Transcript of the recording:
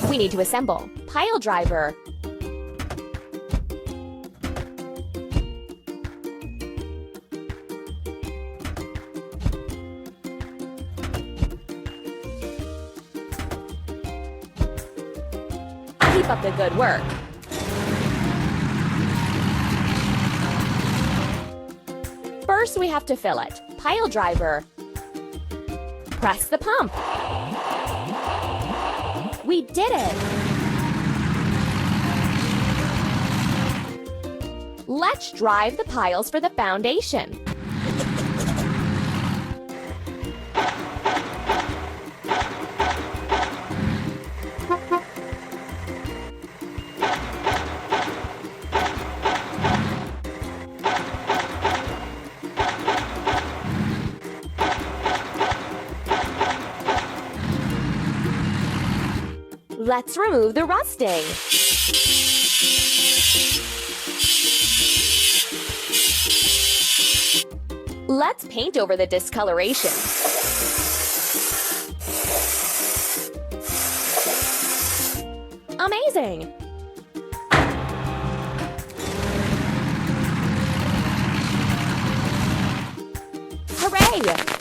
We need to assemble pile driver. Keep up the good work. First, we have to fill it. Pile driver. Press the pump. We did it! Let's drive the piles for the foundation. Let's remove the rusting. Let's paint over the discoloration. Amazing! Hooray!